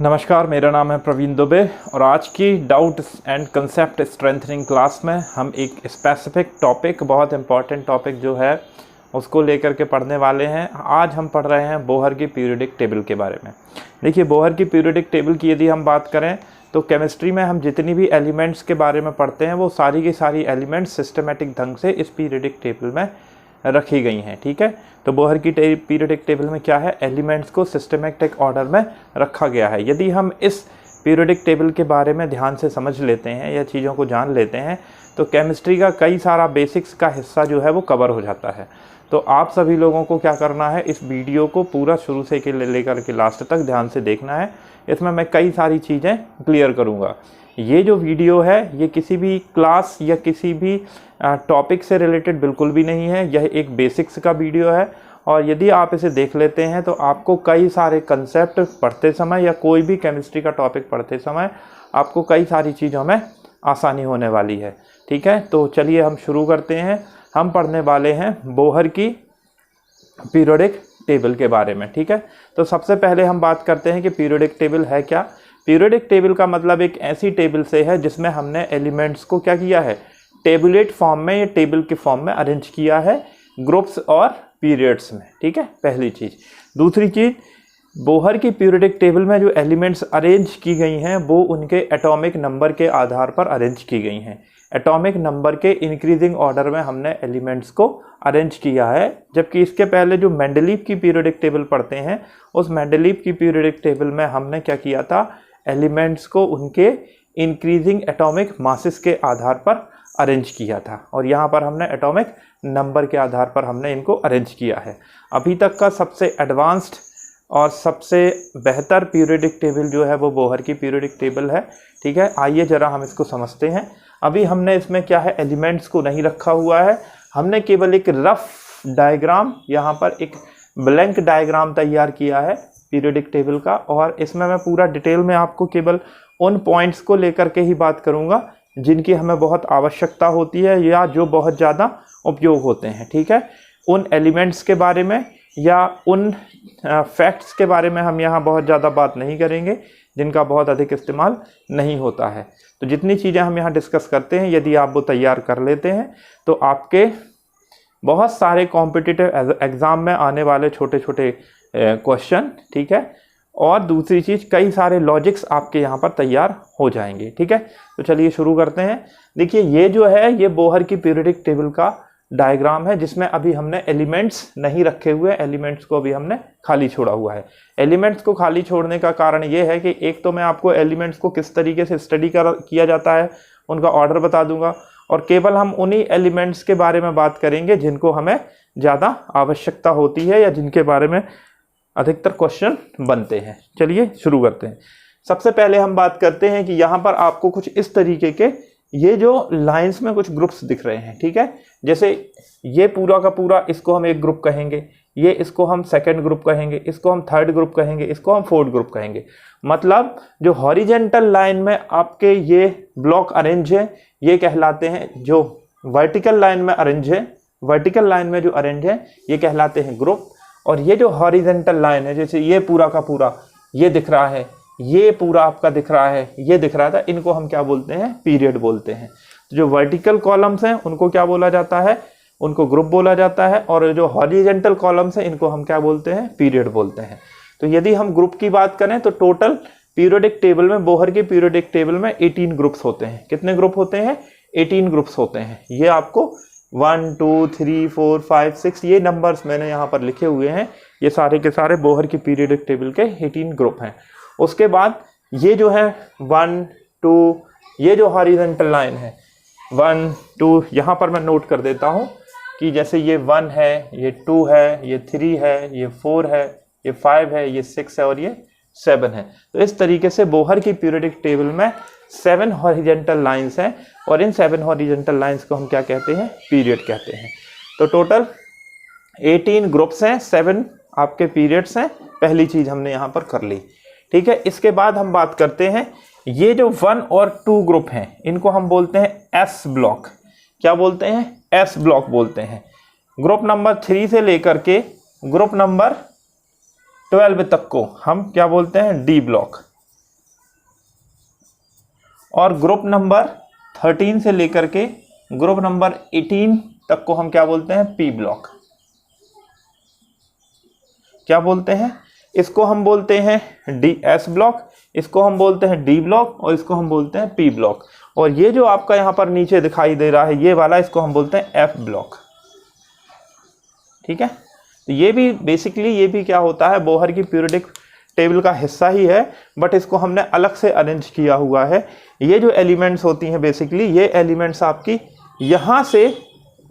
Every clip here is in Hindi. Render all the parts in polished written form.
नमस्कार, मेरा नाम है प्रवीण दुबे और आज की doubt and concept strengthening class में हम एक स्पेसिफिक टॉपिक, बहुत इंपॉर्टेंट टॉपिक जो है उसको लेकर के पढ़ने वाले हैं। आज हम पढ़ रहे हैं बोहर की पीरियोडिक टेबल के बारे में। देखिए, बोहर की पीरियोडिक टेबल की यदि हम बात करें तो केमिस्ट्री में हम जितनी भी एलिमेंट्स के बारे में पढ़ते हैं वो सारी की सारी एलिमेंट्स सिस्टमेटिक ढंग से इस पीरियोडिक टेबल में रखी गई हैं। ठीक है, तो बोहर की पीरियोडिक टेबल में क्या है, एलिमेंट्स को सिस्टमेटिक ऑर्डर में रखा गया है। यदि हम इस पीरियोडिक टेबल के बारे में ध्यान से समझ लेते हैं या चीज़ों को जान लेते हैं तो केमिस्ट्री का कई सारा बेसिक्स का हिस्सा जो है वो कवर हो जाता है। तो आप सभी लोगों को क्या करना है, इस वीडियो को पूरा शुरू से लेकर के लास्ट तक ध्यान से देखना है। इसमें मैं कई सारी चीज़ें क्लियर करूँगा। ये जो वीडियो है ये किसी भी क्लास या किसी भी टॉपिक से रिलेटेड बिल्कुल भी नहीं है। यह एक बेसिक्स का वीडियो है और यदि आप इसे देख लेते हैं तो आपको कई सारे कंसेप्ट पढ़ते समय या कोई भी केमिस्ट्री का टॉपिक पढ़ते समय आपको कई सारी चीज़ों में आसानी होने वाली है। ठीक है, तो चलिए हम शुरू करते हैं। हम पढ़ने वाले हैं बोहर की पीरियोडिक टेबल के बारे में। ठीक है, तो सबसे पहले हम बात करते हैं कि पीरियोडिक टेबल है क्या। पीरियोडिक टेबल का मतलब एक ऐसी टेबल से है जिसमें हमने एलिमेंट्स को क्या किया है, टेबुलेट फॉर्म में या टेबल के फॉर्म में अरेंज किया है, ग्रुप्स और पीरियड्स में। ठीक है, पहली चीज़। दूसरी चीज़, बोहर की पीरियोडिक टेबल में जो एलिमेंट्स अरेंज की गई हैं वो उनके एटॉमिक नंबर के आधार पर अरेंज की गई हैं। एटॉमिक नंबर के इंक्रीजिंग ऑर्डर में हमने एलिमेंट्स को अरेंज किया है। जबकि इसके पहले जो मेंडलीव की पीरियोडिक टेबल पढ़ते हैं उस मेंडलीव की पीरियोडिक टेबल में हमने क्या किया था, एलिमेंट्स को उनके इंक्रीजिंग एटॉमिक मासेस के आधार पर अरेंज किया था और यहाँ पर हमने एटॉमिक नंबर के आधार पर हमने इनको अरेंज किया है। अभी तक का सबसे एडवांस्ड और सबसे बेहतर पीरियोडिक टेबल जो है वो बोहर की पीरियोडिक टेबल है। ठीक है, आइए ज़रा हम इसको समझते हैं। अभी हमने इसमें क्या है, एलिमेंट्स को नहीं रखा हुआ है, हमने केवल एक रफ डायग्राम, यहाँ पर एक ब्लैंक डायग्राम तैयार किया है पीरियोडिक टेबल का। और इसमें मैं पूरा डिटेल में आपको केवल उन पॉइंट्स को लेकर के ही बात करूँगा जिनकी हमें बहुत आवश्यकता होती है या जो बहुत ज़्यादा उपयोग होते हैं। ठीक है, उन एलिमेंट्स के बारे में या उन फैक्ट्स के बारे में हम यहाँ बहुत ज़्यादा बात नहीं करेंगे जिनका बहुत अधिक इस्तेमाल नहीं होता है। तो जितनी चीज़ें हम यहाँ डिस्कस करते हैं यदि आप वो तैयार कर लेते हैं तो आपके बहुत सारे कॉम्पिटिटिव एग्ज़ाम में आने वाले छोटे छोटे क्वेश्चन, ठीक है, और दूसरी चीज़ कई सारे लॉजिक्स आपके यहाँ पर तैयार हो जाएंगे। ठीक है, तो चलिए शुरू करते हैं। देखिए, ये जो है ये बोहर की पीरियोडिक टेबल का डायग्राम है जिसमें अभी हमने एलिमेंट्स नहीं रखे हुए, एलिमेंट्स को अभी हमने खाली छोड़ा हुआ है। एलिमेंट्स को खाली छोड़ने का कारण ये है कि एक तो मैं आपको एलिमेंट्स को किस तरीके से स्टडी किया जाता है उनका ऑर्डर बता दूंगा और केवल हम उन्हीं एलिमेंट्स के बारे में बात करेंगे जिनको हमें ज़्यादा आवश्यकता होती है या जिनके बारे में अधिकतर क्वेश्चन बनते हैं। चलिए शुरू करते हैं। सबसे पहले हम बात करते हैं कि यहाँ पर आपको कुछ इस तरीके के ये जो लाइंस में कुछ ग्रुप्स दिख रहे हैं। ठीक है, जैसे ये पूरा का पूरा, इसको हम एक ग्रुप कहेंगे, ये इसको हम सेकंड ग्रुप कहेंगे, इसको हम थर्ड ग्रुप कहेंगे, इसको हम फोर्थ ग्रुप कहेंगे। मतलब जो हॉरिजेंटल लाइन में आपके ये ब्लॉक अरेंज है ये कहलाते हैं, जो वर्टिकल लाइन में अरेंज है, वर्टिकल लाइन में जो अरेंज है ये कहलाते हैं ग्रुप। और ये जो हॉरिजेंटल लाइन है, जैसे ये पूरा का पूरा ये दिख रहा है, ये पूरा आपका दिख रहा है, ये दिख रहा था, इनको हम क्या बोलते हैं, पीरियड बोलते हैं। तो जो वर्टिकल कॉलम्स हैं उनको क्या बोला जाता है, उनको ग्रुप बोला जाता है। और जो हॉरिजेंटल कॉलम्स हैं इनको हम क्या बोलते हैं, पीरियड बोलते हैं। तो यदि हम ग्रुप की बात करें तो टोटल पीरियोडिक टेबल में, बोहर की पीरियोडिक टेबल में 18 ग्रुप्स होते हैं। कितने ग्रुप होते हैं, 18 ग्रुप्स होते हैं। ये आपको 1 2 3 4 5 6 ये नंबर्स मैंने यहाँ पर लिखे हुए हैं, ये सारे के सारे बोहर की पीरियोडिक टेबल के 18 ग्रुप हैं। उसके बाद ये जो है 1 2, ये जो हॉरिजॉन्टल लाइन है 1 2, यहाँ पर मैं नोट कर देता हूँ कि जैसे ये 1 है, ये 2 है, ये 3 है, ये 4 है, ये 5 है, ये 6 है और ये 7 है। तो इस तरीके से बोहर की पीरियोडिक टेबल में 7 हॉरिजॉन्टल लाइंस हैं और इन 7 हॉरिजॉन्टल लाइंस को हम क्या कहते हैं, पीरियड कहते हैं। तो टोटल 18 ग्रुप्स हैं, 7 आपके पीरियड्स हैं। पहली चीज हमने यहाँ पर कर ली। ठीक है, इसके बाद हम बात करते हैं ये जो 1 और 2 ग्रुप हैं इनको हम बोलते हैं एस ब्लॉक। क्या बोलते हैं, एस ब्लॉक बोलते हैं। ग्रुप नंबर 3 से लेकर के ग्रुप नंबर 12 तक को हम क्या बोलते हैं, डी ब्लॉक। और ग्रुप नंबर 13 से लेकर के ग्रुप नंबर 18 तक को हम क्या बोलते हैं, पी ब्लॉक। क्या बोलते हैं, इसको हम बोलते हैं डी एस ब्लॉक, इसको हम बोलते हैं डी ब्लॉक और इसको हम बोलते हैं पी ब्लॉक। और ये जो आपका यहाँ पर नीचे दिखाई दे रहा है ये वाला, इसको हम बोलते हैं एफ ब्लॉक। ठीक है, तो ये भी बेसिकली ये भी क्या होता है, बोहर की पीरियोडिक टेबल का हिस्सा ही है, बट इसको हमने अलग से अरेंज किया हुआ है। ये जो एलिमेंट्स होती हैं बेसिकली, ये एलिमेंट्स आपकी यहाँ से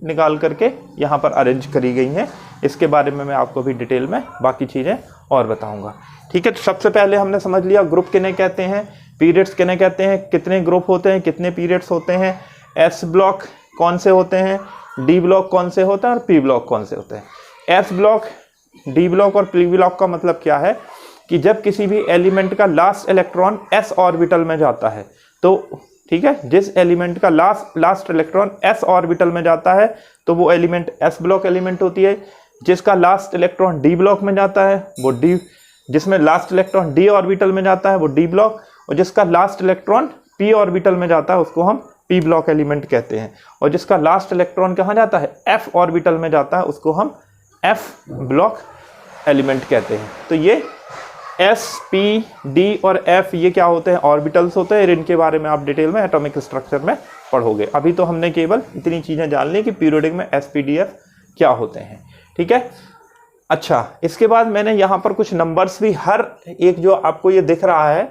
निकाल करके यहाँ पर अरेंज करी गई हैं। इसके बारे में मैं आपको भी डिटेल में बाकी चीज़ें और बताऊंगा। ठीक है, तो सबसे पहले हमने समझ लिया ग्रुप किन्हें कहते हैं, पीरियड्स किन्हें कहते हैं, कितने ग्रुप होते हैं, कितने पीरियड्स होते हैं, एस ब्लॉक कौन से होते हैं, डी ब्लॉक कौन से होता है और पी ब्लॉक कौन से होते हैं। एस ब्लॉक, डी ब्लॉक और पी ब्लॉक का मतलब क्या है कि जब किसी भी एलिमेंट का लास्ट इलेक्ट्रॉन एस ऑर्बिटल में जाता है, तो ठीक है, जिस एलिमेंट का लास्ट इलेक्ट्रॉन एस ऑर्बिटल में जाता है तो वो एलिमेंट एस ब्लॉक एलिमेंट होती है। जिसका लास्ट इलेक्ट्रॉन डी ब्लॉक में जाता है वो डी, जिसमें लास्ट इलेक्ट्रॉन डी ऑर्बिटल में जाता है वो डी ब्लॉक, और जिसका लास्ट इलेक्ट्रॉन पी ऑर्बिटल में जाता है उसको हम पी ब्लॉक एलिमेंट कहते हैं। और जिसका लास्ट इलेक्ट्रॉन कहाँ जाता है, एफ ऑर्बिटल में जाता है, उसको हम एफ ब्लॉक एलिमेंट कहते हैं। तो ये एस, पी, डी और एफ ये क्या होते हैं, ऑर्बिटल्स होते हैं। इनके बारे में आप डिटेल में एटॉमिक स्ट्रक्चर में पढ़ोगे। अभी तो हमने केवल इतनी चीज़ें जान ली कि पीरियोडिक में एस, पी, डी, एफ क्या होते हैं। ठीक है, अच्छा, इसके बाद मैंने यहाँ पर कुछ नंबर्स भी, हर एक जो आपको ये दिख रहा है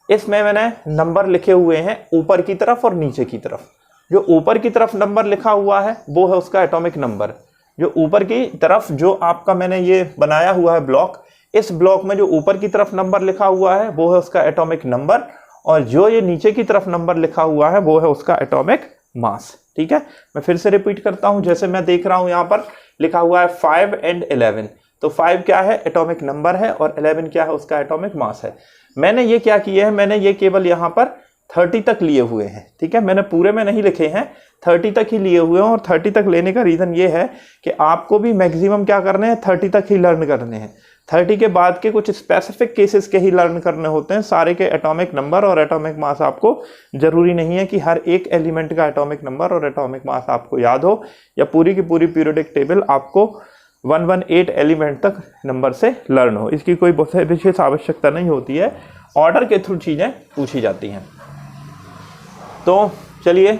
इसमें मैंने नंबर लिखे हुए हैं ऊपर की तरफ और नीचे की तरफ। जो ऊपर की तरफ नंबर लिखा हुआ है वो है उसका एटॉमिक नंबर। जो ऊपर की तरफ जो आपका मैंने ये बनाया हुआ है ब्लॉक, इस ब्लॉक में जो ऊपर की तरफ नंबर लिखा हुआ है वो है उसका एटॉमिक नंबर, और जो ये नीचे की तरफ नंबर लिखा हुआ है वो है उसका एटॉमिक मास। ठीक है, मैं फिर से रिपीट करता हूं, जैसे मैं देख रहा हूं यहाँ पर लिखा हुआ है 5 एंड 11, तो 5 क्या है, एटॉमिक नंबर है, और 11 क्या है, उसका एटॉमिक मास है। मैंने ये क्या किया है, मैंने ये केवल यहाँ पर 30 तक लिए हुए हैं। ठीक है, मैंने पूरे में नहीं लिखे हैं, 30 तक ही लिए हुए हैं। और 30 तक लेने का रीज़न ये है कि आपको भी मैक्सिमम क्या करने हैं, 30 तक ही लर्न करने हैं। 30 के बाद के कुछ स्पेसिफिक केसेस के ही लर्न करने होते हैं। सारे के एटॉमिक नंबर और एटॉमिक मास आपको जरूरी नहीं है कि हर एक एलिमेंट का एटॉमिक नंबर और एटॉमिक मास आपको याद हो, या पूरी की पूरी पीरियोडिक टेबल आपको 118 एलिमेंट तक नंबर से लर्न हो। इसकी कोई विशेष आवश्यकता नहीं होती है, ऑर्डर के थ्रू चीज़ें पूछी जाती हैं। तो चलिए,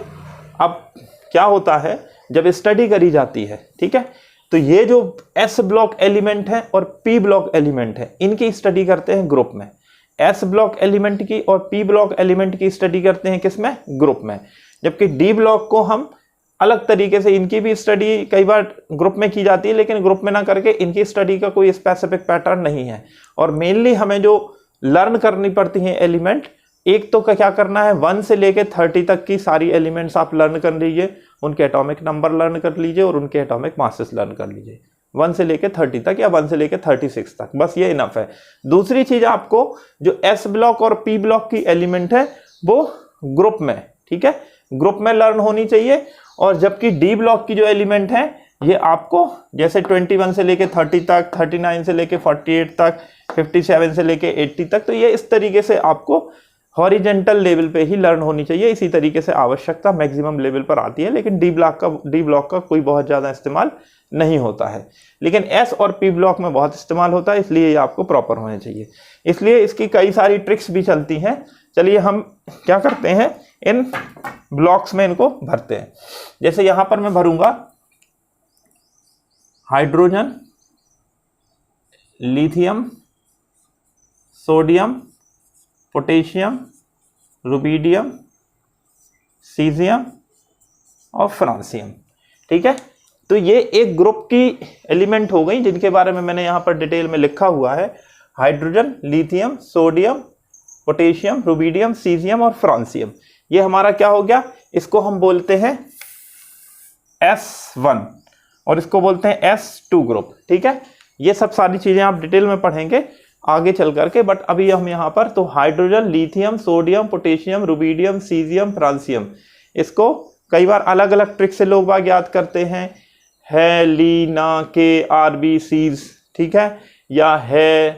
अब क्या होता है जब स्टडी करी जाती है, ठीक है, तो ये जो एस ब्लॉक एलिमेंट है और पी ब्लॉक एलिमेंट है, इनकी स्टडी करते हैं ग्रुप में। एस ब्लॉक एलिमेंट की और पी ब्लॉक एलिमेंट की स्टडी करते हैं किसमें, ग्रुप में। जबकि डी ब्लॉक को हम अलग तरीके से, इनकी भी स्टडी कई बार ग्रुप में की जाती है, लेकिन ग्रुप में ना करके इनकी स्टडी का कोई स्पेसिफिक पैटर्न नहीं है। और मेनली हमें जो लर्न करनी पड़ती हैं एलिमेंट, एक तो क्या करना है, 1 से लेके 30 तक की सारी एलिमेंट्स आप लर्न कर लीजिए, उनके एटॉमिक नंबर लर्न कर लीजिए और उनके एटॉमिक मासेस लर्न कर लीजिए। 1 से लेके 30 तक या 1 से लेके 36 तक, बस ये इनफ है। दूसरी चीज, आपको जो एस ब्लॉक और पी ब्लॉक की एलिमेंट है वो ग्रुप में, ठीक है, ग्रुप में लर्न होनी चाहिए। और जबकि डी ब्लॉक की जो एलिमेंट है ये आपको जैसे 21 से लेके 30 तक, 39 से लेके 48 तक, 57 से लेके 80 तक, तो ये इस तरीके से आपको हॉरिजेंटल लेवल पे ही लर्न होनी चाहिए। इसी तरीके से आवश्यकता मैक्सिमम लेवल पर आती है, लेकिन डी ब्लॉक का कोई बहुत ज़्यादा इस्तेमाल नहीं होता है, लेकिन एस और पी ब्लॉक में बहुत इस्तेमाल होता है, इसलिए ये आपको प्रॉपर होने चाहिए। इसलिए इसकी कई सारी ट्रिक्स भी चलती हैं। चलिए हम क्या करते हैं, इन ब्लॉक्स में इनको भरते हैं। जैसे यहाँ पर मैं भरूंगा hydrogen, lithium, sodium, potassium, rubidium, caesium और फ्रांसियम। ठीक है, तो ये एक ग्रुप की एलिमेंट हो गई जिनके बारे में मैंने यहाँ पर डिटेल में लिखा हुआ है। Hydrogen, lithium, sodium, potassium, rubidium, caesium और फ्रांसियम। ये हमारा क्या हो गया, इसको हम बोलते हैं S1 और इसको बोलते हैं S2 ग्रुप। ठीक है, ये सब सारी चीजें आप डिटेल में पढ़ेंगे आगे चल करके, बट अभी हम यहाँ पर तो hydrogen, lithium, sodium, potassium, rubidium, caesium, francium, इसको कई बार अलग अलग ट्रिक से लोग बाग याद करते हैं, है, ली, ना, के, आर, बी, सीज, ठीक है, या है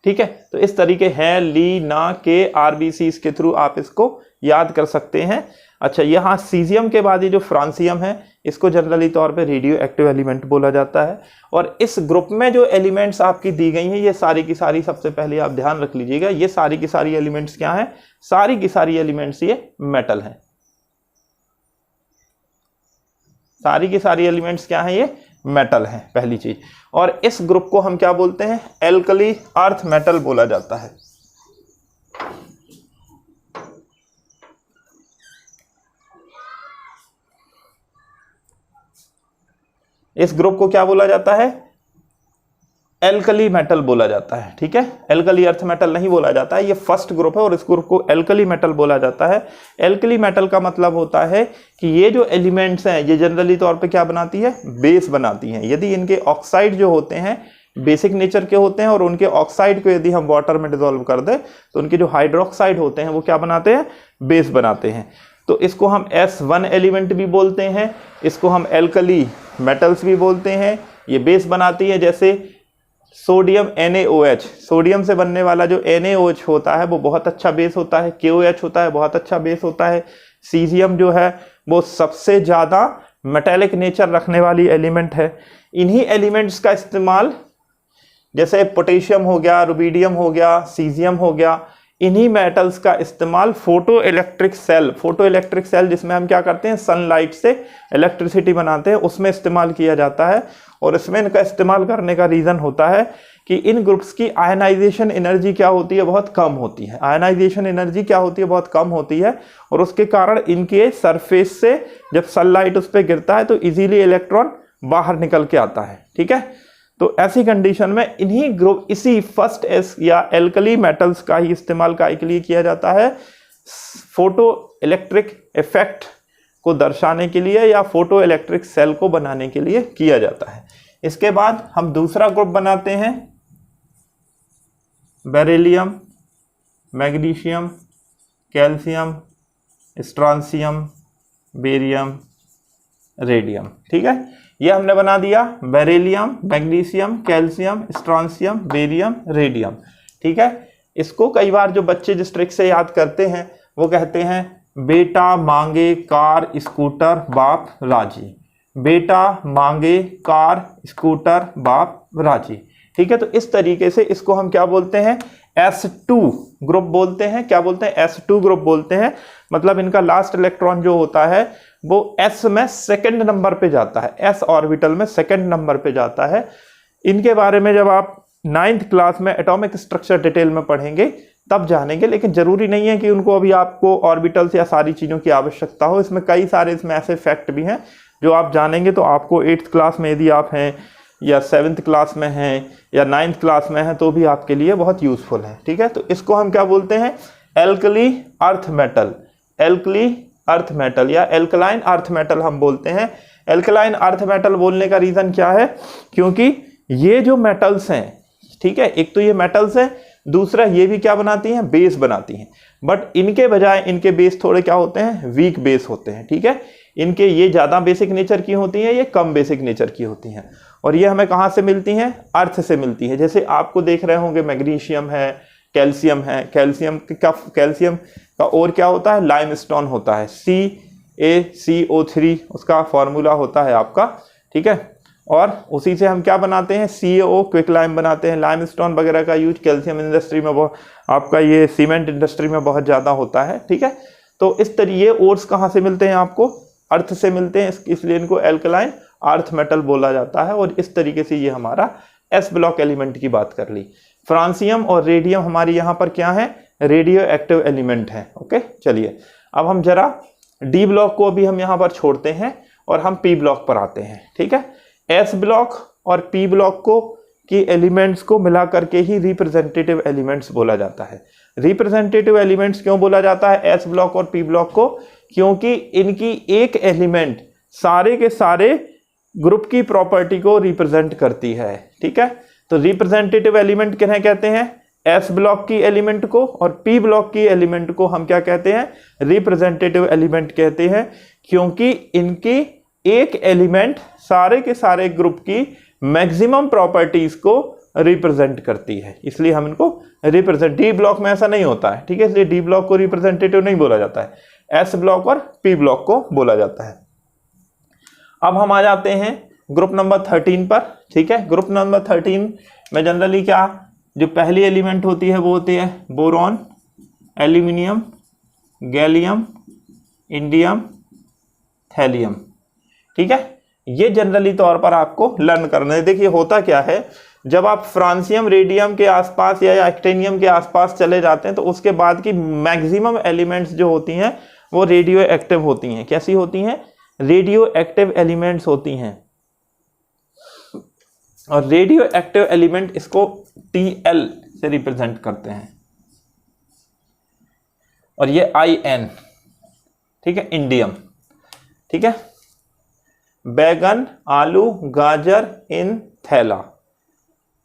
ठीक है, तो इस तरीके है ली, ना, के, आरबीसी के थ्रू आप इसको याद कर सकते हैं। अच्छा, यहाँ सीजियम के बाद ये जो फ्रांसियम है इसको जनरली तौर पे रेडियो एक्टिव एलिमेंट बोला जाता है। और इस ग्रुप में जो एलिमेंट्स आपकी दी गई हैं ये सारी की सारी, सबसे पहले आप ध्यान रख लीजिएगा, ये सारी की सारी एलिमेंट्स क्या हैं? सारी की सारी एलिमेंट्स ये मेटल हैं। सारी की सारी एलिमेंट्स क्या हैं? ये मेटल हैं, पहली चीज। और इस ग्रुप को हम क्या बोलते हैं? एल्कली अर्थ मेटल बोला जाता है। इस ग्रुप को क्या बोला जाता है? एल्कली मेटल बोला जाता है। ठीक है, एल्कली अर्थ मेटल नहीं बोला जाता है, ये फर्स्ट ग्रुप है और इस ग्रुप को एल्कली मेटल बोला जाता है। एल्कली मेटल का मतलब होता है कि ये जो एलिमेंट्स हैं ये जनरली तौर पे क्या बनाती है? बेस बनाती हैं। यदि इनके ऑक्साइड जो होते हैं बेसिक नेचर के होते हैं और उनके ऑक्साइड को यदि हम वाटर में डिसॉल्व कर दें तो उनके जो हाइड्रोक्साइड होते हैं वो क्या बनाते हैं? बेस बनाते हैं। तो इसको हम S1 एलिमेंट भी बोलते हैं, इसको हम एल्कली मेटल्स भी बोलते हैं। ये बेस बनाती है, जैसे सोडियम NaOH, सोडियम से बनने वाला जो NaOH होता है वो बहुत अच्छा बेस होता है। KOH होता है, बहुत अच्छा बेस होता है। सीजियम जो है वो सबसे ज़्यादा मेटेलिक नेचर रखने वाली एलिमेंट है। इन्हीं एलिमेंट्स का इस्तेमाल, जैसे पोटेशियम हो गया, रुबीडियम हो गया, सीजियम हो गया, इन्हीं मेटल्स का इस्तेमाल फोटो इलेक्ट्रिक सेल जिसमें हम क्या करते हैं? सनलाइट से इलेक्ट्रिसिटी बनाते हैं, उसमें इस्तेमाल किया जाता है। और इसमें इनका इस्तेमाल करने का रीज़न होता है कि इन ग्रुप्स की आयनाइजेशन एनर्जी क्या होती है? बहुत कम होती है। आयनाइजेशन एनर्जी क्या होती है? बहुत कम होती है। और उसके कारण इनके सरफेस से जब सनलाइट उस पर गिरता है तो इजीली इलेक्ट्रॉन बाहर निकल के आता है। ठीक है, तो ऐसी कंडीशन में इन्हीं ग्रुप, इसी फर्स्ट एस या एल्कली मेटल्स का ही इस्तेमाल काय के लिए किया जाता है? फोटो इलेक्ट्रिक इफेक्ट को दर्शाने के लिए या फोटो इलेक्ट्रिक सेल को बनाने के लिए किया जाता है। इसके बाद हम दूसरा ग्रुप बनाते हैं, beryllium, magnesium, calcium, strontium, barium, radium. ठीक है, ये हमने बना दिया beryllium, magnesium, calcium, strontium, barium, radium. ठीक है, इसको कई बार जो बच्चे जिस ट्रिक से याद करते हैं वो कहते हैं बेटा मांगे कार स्कूटर बाप राजी। बेटा मांगे कार स्कूटर बाप राजी। ठीक है, तो इस तरीके से इसको हम क्या बोलते हैं? S2 ग्रुप बोलते हैं। क्या बोलते हैं? S2 ग्रुप बोलते हैं। मतलब इनका लास्ट इलेक्ट्रॉन जो होता है वो S में सेकंड नंबर पे जाता है, S ऑर्बिटल में सेकंड नंबर पे जाता है। इनके बारे में जब आप 9th क्लास में एटॉमिक स्ट्रक्चर डिटेल में पढ़ेंगे तब जानेंगे, लेकिन जरूरी नहीं है कि उनको अभी आपको ऑर्बिटल्स या सारी चीज़ों की आवश्यकता हो। इसमें कई सारे इसमें ऐसे फैक्ट भी हैं जो आप जानेंगे तो आपको 8th क्लास में यदि आप हैं या 7th क्लास में हैं या 9th क्लास में हैं तो भी आपके लिए बहुत यूजफुल है। ठीक है, तो इसको हम क्या बोलते हैं? Alkali earth metal. Alkali earth metal या एल्कलाइन अर्थ मेटल हम बोलते हैं। एल्कलाइन अर्थ मेटल बोलने का रीज़न क्या है? क्योंकि ये जो मेटल्स हैं, ठीक है, एक तो ये मेटल्स हैं, दूसरा ये भी क्या बनाती हैं? बेस बनाती हैं। बट इनके बजाय इनके बेस थोड़े क्या होते हैं? वीक बेस होते हैं। ठीक है, इनके ये ज़्यादा बेसिक नेचर की होती हैं, ये कम बेसिक नेचर की होती हैं। और ये हमें कहाँ से मिलती हैं? अर्थ से मिलती हैं। जैसे आपको देख रहे होंगे मैग्नीशियम है, कैल्शियम है। कैल्शियम का और क्या होता है? लाइमस्टोन होता है, CaCO3 उसका फॉर्मूला होता है आपका। ठीक है, और उसी से हम क्या बनाते हैं? CaO क्विक लाइम बनाते हैं। लाइमस्टोन वगैरह का यूज कैल्शियम इंडस्ट्री में बहुत, आपका ये सीमेंट इंडस्ट्री में बहुत ज़्यादा होता है। ठीक है, तो इस तरीके ओर्स कहाँ से मिलते हैं? आपको अर्थ से मिलते हैं, इसलिए इनको एल्कलाइन अर्थ मेटल बोला जाता है। और इस तरीके से ये हमारा S ब्लॉक एलिमेंट की बात कर ली। फ्रांसियम और रेडियम हमारी यहाँ पर क्या है? रेडियो एक्टिव एलिमेंट है। ओके, चलिए अब हम जरा D ब्लॉक को अभी हम यहाँ पर छोड़ते हैं और हम P ब्लॉक पर आते हैं। ठीक है, S ब्लॉक और P ब्लॉक को की एलिमेंट्स को मिला करके ही रिप्रेजेंटेटिव एलिमेंट्स बोला जाता है। रिप्रेजेंटेटिव एलिमेंट्स क्यों बोला जाता है S ब्लॉक और P ब्लॉक को? क्योंकि इनकी एक एलिमेंट सारे के सारे ग्रुप की प्रॉपर्टी को रिप्रेजेंट करती है। ठीक है, तो रिप्रेजेंटेटिव एलिमेंट किन्हें कहते हैं? S ब्लॉक की एलिमेंट को, और P ब्लॉक की एलिमेंट को हम क्या कहते हैं? रिप्रेजेंटेटिव एलिमेंट कहते हैं। क्योंकि इनकी एक एलिमेंट सारे के सारे ग्रुप की मैक्सिमम प्रॉपर्टीज को रिप्रेजेंट करती है, इसलिए हम इनको रिप्रेजेंट, डी ब्लॉक में ऐसा नहीं होता है, ठीक है, इसलिए डी ब्लॉक को रिप्रेजेंटेटिव नहीं बोला जाता है, एस ब्लॉक और पी ब्लॉक को बोला जाता है। अब हम आ जाते हैं ग्रुप नंबर 13 पर, ठीक है। ग्रुप नंबर 13 में जनरली क्या, जो पहली एलिमेंट होती है वो होती है boron, aluminium, gallium, indium, thallium, ठीक है। ये जनरली तौर पर आपको लर्न करना है। देखिए होता क्या है, जब आप फ्रांसियम, रेडियम के आसपास या एक्टेनियम के आसपास चले जाते हैं तो उसके बाद की मैक्सिमम एलिमेंट्स जो होती हैं वो रेडियो एक्टिव होती हैं। कैसी होती हैं? रेडियो एक्टिव एलिमेंट्स होती हैं। और रेडियो एक्टिव एलिमेंट इसको Tl से रिप्रेजेंट करते हैं, और ये In, ठीक है, इंडियम, ठीक है। बैगन, आलू, गाजर इन थैला,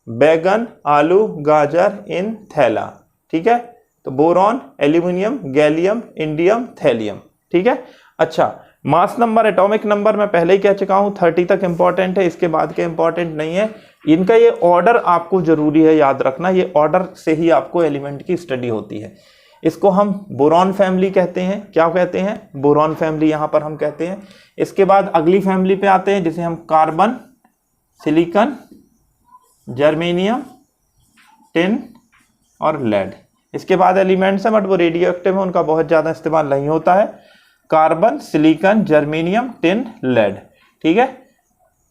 बैगन, आलू, गाजर इन थैला, ठीक है। तो boron, aluminium, gallium, indium, thallium, ठीक है। अच्छा, मास नंबर, एटॉमिक नंबर मैं पहले ही कह चुका हूं 30 तक इंपॉर्टेंट है, इसके बाद के इंपॉर्टेंट नहीं है। इनका ये ऑर्डर आपको जरूरी है याद रखना, ये ऑर्डर से ही आपको एलिमेंट की स्टडी होती है। इसको हम बोरॉन फैमिली कहते हैं। क्या कहते हैं? बोरॉन फैमिली यहां पर हम कहते हैं। इसके बाद अगली फैमिली पे आते हैं जिसे हम कार्बन, सिलिकॉन, जर्मेनियम, टिन और लेड। इसके बाद एलिमेंट्स हैं बट वो रेडियो एक्टिव है, उनका बहुत ज्यादा इस्तेमाल नहीं होता है। Carbon, silicon, germanium, tin, lead, ठीक है।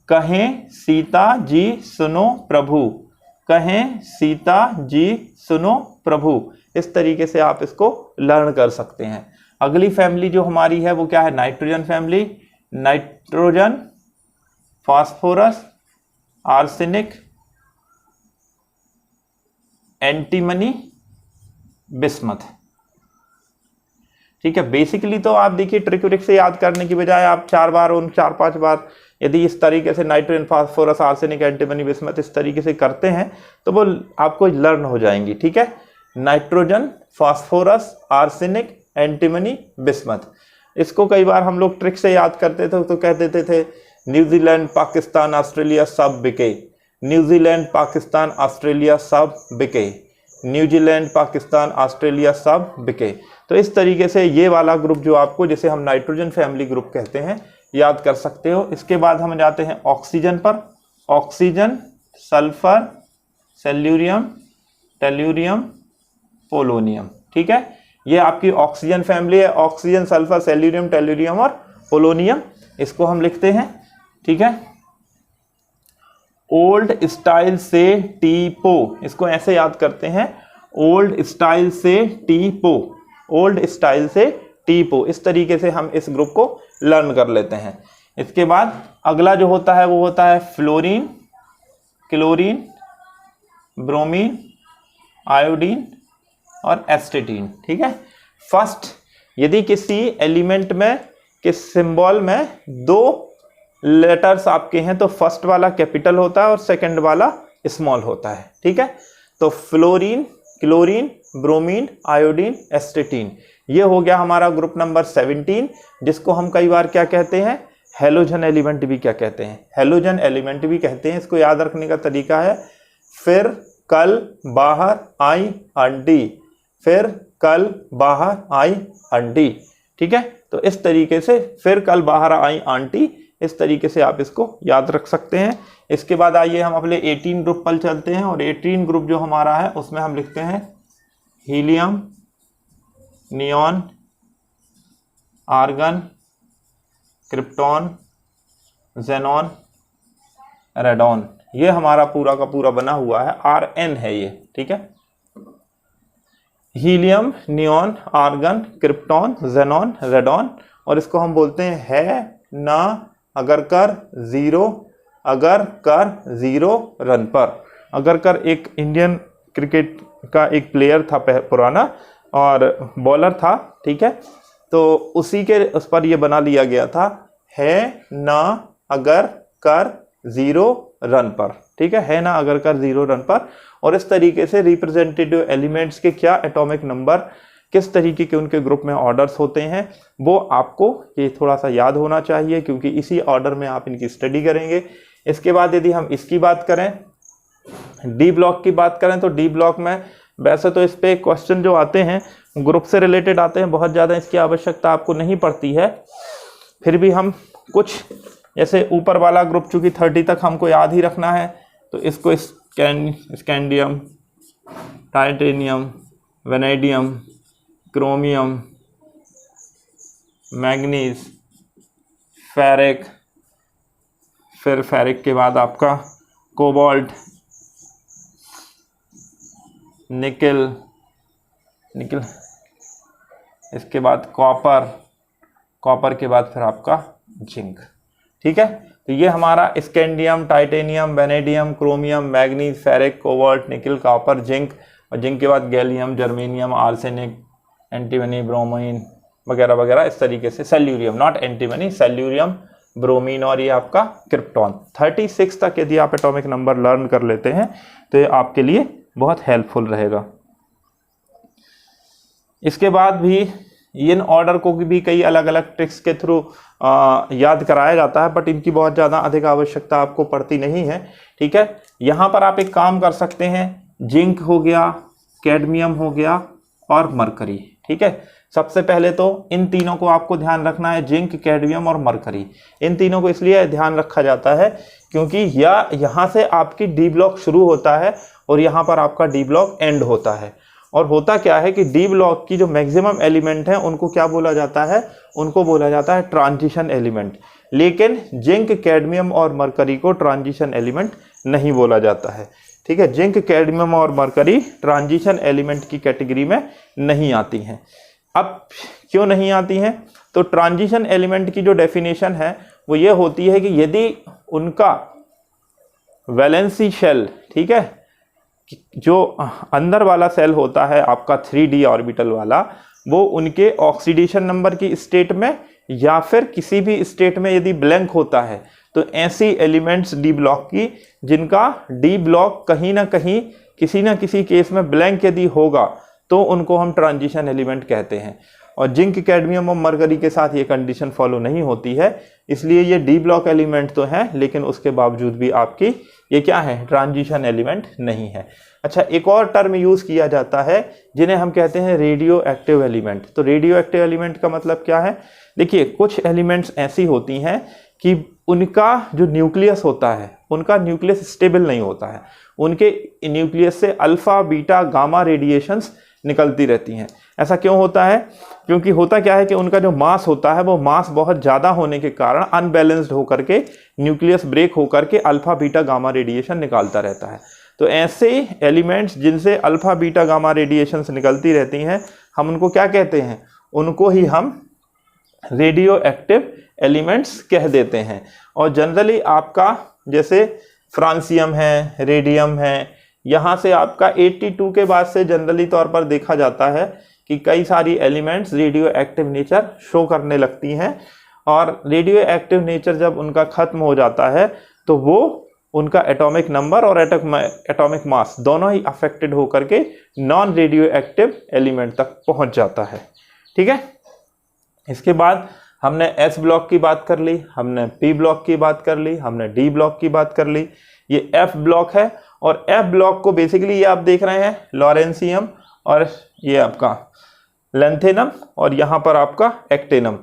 कहें सीता जी सुनो प्रभु, कहें सीता जी सुनो प्रभु, इस तरीके से आप इसको लर्न कर सकते हैं। अगली फैमिली जो हमारी है वो क्या है? Nitrogen family. Nitrogen, phosphorus, arsenic, antimony, bismuth, ठीक है। बेसिकली तो आप देखिए ट्रिक व्रिक से याद करने की बजाय आप 4 बार उन 4-5 बार यदि इस तरीके से nitrogen, phosphorus, arsenic, antimony, bismuth इस तरीके से करते हैं तो वो आपको लर्न हो जाएंगी, ठीक है। Nitrogen, phosphorus, arsenic, antimony, bismuth, इसको कई बार हम लोग ट्रिक से याद करते थे तो कह देते थे न्यूजीलैंड, पाकिस्तान, ऑस्ट्रेलिया सब बिके, न्यूजीलैंड, पाकिस्तान, ऑस्ट्रेलिया सब बिके, न्यूजीलैंड, पाकिस्तान, ऑस्ट्रेलिया सब बिके। तो इस तरीके से ये वाला ग्रुप जो आपको, जिसे हम नाइट्रोजन फैमिली ग्रुप कहते हैं, याद कर सकते हो। इसके बाद हम जाते हैं ऑक्सीजन पर। ऑक्सीजन, सल्फर, सेल्यूरियम, टेल्यूरियम, पोलोनियम, ठीक है। ये आपकी ऑक्सीजन फैमिली है। ऑक्सीजन, सल्फर, सेल्यूरियम, टेल्यूरियम और पोलोनियम, इसको हम लिखते हैं, ठीक है। ओल्ड स्टाइल से टीपो, इसको ऐसे याद करते हैं, ओल्ड स्टाइल से टीपो, ओल्ड स्टाइल से टीपो, इस तरीके से हम इस ग्रुप को लर्न कर लेते हैं। इसके बाद अगला जो होता है वो होता है फ्लोरीन, क्लोरीन, ब्रोमीन, आयोडीन और एस्टेटीन, ठीक है। फर्स्ट, यदि किसी एलिमेंट में के सिंबल में 2 लेटर्स आपके हैं तो फर्स्ट वाला कैपिटल होता है और सेकंड वाला स्मॉल होता है, ठीक है। तो फ्लोरीन, क्लोरीन, ब्रोमीन, आयोडीन, एस्टेटीन, ये हो गया हमारा ग्रुप नंबर 17, जिसको हम कई बार क्या कहते हैं? हेलोजन एलिमेंट भी क्या कहते हैं? हेलोजन एलिमेंट भी कहते हैं। इसको याद रखने का तरीका है, फिर कल बाहर आई आंटी, फिर कल बाहर आई आंटी, ठीक है। तो इस तरीके से फिर कल बाहर आई आंटी, इस तरीके से आप इसको याद रख सकते हैं। इसके बाद आइए हम अपने 18 ग्रुप पर चलते हैं, और 18 ग्रुप जो हमारा है उसमें हम लिखते हैं helium, neon, argon, krypton, xenon, radon, ये हमारा पूरा का पूरा बना हुआ है, Rn है ये, ठीक है। Helium, neon, argon, krypton, xenon, radon, और इसको हम बोलते हैं है ना अगर कर जीरो, अगर कर जीरो रन पर। अगर कर एक इंडियन क्रिकेट का एक प्लेयर था पुराना और बॉलर था, ठीक है। तो उसी के उस पर ये बना लिया गया था, है ना अगर कर जीरो रन पर, ठीक है ना अगर कर जीरो रन पर। और इस तरीके से रिप्रेजेंटेटिव एलिमेंट्स के क्या एटॉमिक नंबर, किस तरीके के उनके ग्रुप में ऑर्डर्स होते हैं, वो आपको ये थोड़ा सा याद होना चाहिए, क्योंकि इसी ऑर्डर में आप इनकी स्टडी करेंगे। इसके बाद यदि हम इसकी बात करें, डी ब्लॉक की बात करें तो डी ब्लॉक में वैसे तो इस पे क्वेश्चन जो आते हैं ग्रुप से रिलेटेड आते हैं, बहुत ज़्यादा इसकी आवश्यकता आपको नहीं पड़ती है, फिर भी हम कुछ जैसे ऊपर वाला ग्रुप चूँकि 30 तक हमको याद ही रखना है, तो इसको scandium, titanium, vanadium, chromium, manganese, ferric, फिर फेरिक के बाद आपका कोबाल्ट, निकल, इसके बाद कॉपर के बाद फिर आपका जिंक। ठीक है, तो ये हमारा scandium, titanium, vanadium, chromium, manganese, ferric, cobalt, निकल, कॉपर, जिंक, और जिंक के बाद gallium, germanium, arsenic, antimony, bromine वगैरह वगैरह, इस तरीके से सेल्यूरियम, नॉट एंटीमनी, सेल्यूरियम, ब्रोमीन, और ये आपका क्रिप्टॉन। 36 तक यदि आप एटॉमिक नंबर लर्न कर लेते हैं तो ये आपके लिए बहुत हेल्पफुल रहेगा। इसके बाद भी इन ऑर्डर को भी कई अलग अलग ट्रिक्स के थ्रू याद कराया जाता है, बट इनकी बहुत ज़्यादा अधिक आवश्यकता आपको पड़ती नहीं है। ठीक है, यहाँ पर आप एक काम कर सकते हैं, जिंक हो गया, कैडमियम हो गया और मरकरी। ठीक है, सबसे पहले तो इन तीनों को आपको ध्यान रखना है, जिंक, कैडमियम और मरकरी। इन तीनों को इसलिए ध्यान रखा जाता है क्योंकि यहाँ से आपकी डी ब्लॉक शुरू होता है और यहाँ पर आपका डी ब्लॉक एंड होता है। और होता क्या है कि डी ब्लॉक की जो मैक्सिमम एलिमेंट हैं उनको क्या बोला जाता है, उनको बोला जाता है ट्रांजिशन एलिमेंट। लेकिन जिंक, कैडमियम और मरकरी को ट्रांजिशन एलिमेंट नहीं बोला जाता है। ठीक है, जिंक, कैडमियम और मरकरी ट्रांजिशन एलिमेंट की कैटेगरी में नहीं आती हैं। अब क्यों नहीं आती हैं? तो ट्रांजिशन एलिमेंट की जो डेफिनेशन है वो ये होती है कि यदि उनका वैलेंसी शेल, ठीक है, जो अंदर वाला सेल होता है आपका 3d ऑर्बिटल वाला, वो उनके ऑक्सीडेशन नंबर की स्टेट में या फिर किसी भी स्टेट में यदि ब्लैंक होता है, तो ऐसी एलिमेंट्स डी ब्लॉक की जिनका डी ब्लॉक कहीं ना कहीं किसी ना किसी केस में ब्लैंक यदि होगा तो उनको हम ट्रांजिशन एलिमेंट कहते हैं। और जिंक, कैडमियम और मरकरी के साथ ये कंडीशन फॉलो नहीं होती है, इसलिए ये डी ब्लॉक एलिमेंट तो हैं लेकिन उसके बावजूद भी आपकी ये क्या है, ट्रांजिशन एलिमेंट नहीं है। अच्छा, एक और टर्म यूज़ किया जाता है जिन्हें हम कहते हैं रेडियो एक्टिव एलिमेंट। तो रेडियो एक्टिव एलिमेंट का मतलब क्या है? देखिए, कुछ एलिमेंट्स ऐसी होती हैं कि उनका जो न्यूक्लियस होता है, उनका न्यूक्लियस स्टेबल नहीं होता है, उनके न्यूक्लियस से अल्फा, बीटा, गामा रेडिएशंस निकलती रहती हैं। ऐसा क्यों होता है? क्योंकि होता क्या है कि उनका जो मास होता है वो मास बहुत ज़्यादा होने के कारण अनबैलेंस्ड होकर के न्यूक्लियस ब्रेक होकर के अल्फा, बीटा, गामा रेडिएशन निकालता रहता है। तो ऐसे एलिमेंट्स जिनसे अल्फा, बीटा, गामा रेडिएशंस निकलती रहती हैं, हम उनको क्या कहते हैं? उनको ही हम रेडियो एक्टिव एलिमेंट्स कह देते हैं। और जनरली आपका जैसे फ्रांसियम है, रेडियम है, यहाँ से आपका 82 के बाद से जनरली तौर पर देखा जाता है कि कई सारी elements radio active nature show करने लगती हैं। और रेडियो एक्टिव नेचर जब उनका ख़त्म हो जाता है तो वो उनका एटॉमिक नंबर और एटॉमिक मास दोनों ही अफेक्टेड होकर के नॉन रेडियो एक्टिव एलिमेंट तक पहुंच जाता है। ठीक है, इसके बाद हमने एस ब्लॉक की बात कर ली, हमने पी ब्लॉक की बात कर ली, हमने डी ब्लॉक की बात कर ली। ये एफ ब्लॉक है और एफ ब्लॉक को बेसिकली ये आप देख रहे हैं लॉरेंसियम और ये आपका लेंथेनम और यहाँ पर आपका एक्टेनम।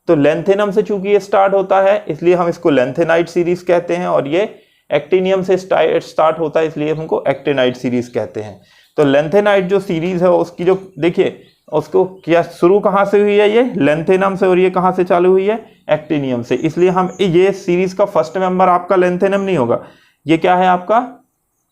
तो लेंथेनम से चूंकि ये स्टार्ट होता है इसलिए हम इसको लेंथेनाइट सीरीज कहते हैं, और ये एक्टिनियम से स्टार्ट होता है इसलिए हमको एक्टेनाइट सीरीज कहते हैं। तो लेंथेनाइट जो सीरीज है उसकी जो देखिए उसको क्या शुरू कहाँ से हुई है, ये लेंथेनम से, और ये कहाँ से चालू हुई है, एक्टिनियम से। इसलिए हम ये सीरीज का फर्स्ट मेंबर आपका लेंथेनम नहीं होगा, ये क्या है आपका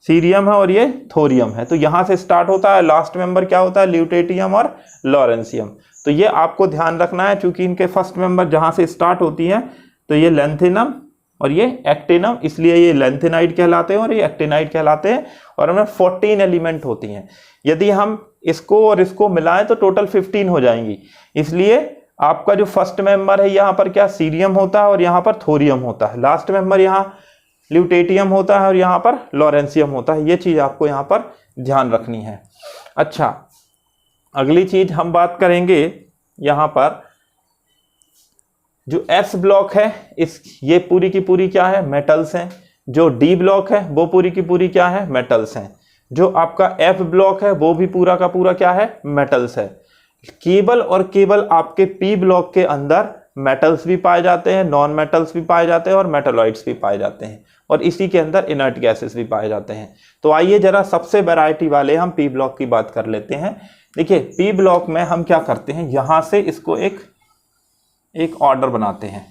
सीरियम है और ये थोरियम है। तो यहाँ से स्टार्ट होता है, लास्ट मेंबर क्या होता है, ल्यूटेटियम और लॉरेंसियम। तो ये आपको ध्यान रखना है, चूंकि इनके फर्स्ट मेंबर जहाँ से स्टार्ट होती है तो ये लेंथेनम और ये एक्टेनम, इसलिए ये लेंथेनाइट कहलाते हैं और ये एक्टेनाइट कहलाते हैं। और हमें 14 एलिमेंट होती हैं, यदि हम इसको और इसको मिलाएं तो टोटल 15 हो जाएंगी। इसलिए आपका जो फर्स्ट मेंबर है यहाँ पर क्या सीरियम होता है और यहाँ पर थोरियम होता है, लास्ट मेंबर यहाँ ल्यूटेटियम होता है और यहाँ पर लॉरेंसियम होता है। ये चीज़ आपको यहाँ पर ध्यान रखनी है। अच्छा, अगली चीज हम बात करेंगे यहाँ पर जो एस ब्लॉक है, ये पूरी की पूरी क्या है, मेटल्स हैं। जो डी ब्लॉक है वो पूरी की पूरी क्या है, मेटल्स हैं। जो आपका एफ ब्लॉक है वो भी पूरा का पूरा क्या है, मेटल्स है। केवल और केवल आपके पी ब्लॉक के अंदर मेटल्स भी पाए जाते हैं, नॉन मेटल्स भी पाए जाते हैं और मेटालॉइड्स भी पाए जाते हैं, और इसी के अंदर इनर्ट गैसेस भी पाए जाते हैं। तो आइए जरा सबसे वैरायटी वाले हम पी ब्लॉक की बात कर लेते हैं। देखिए पी ब्लॉक में हम क्या करते हैं, यहां से इसको एक ऑर्डर बनाते हैं।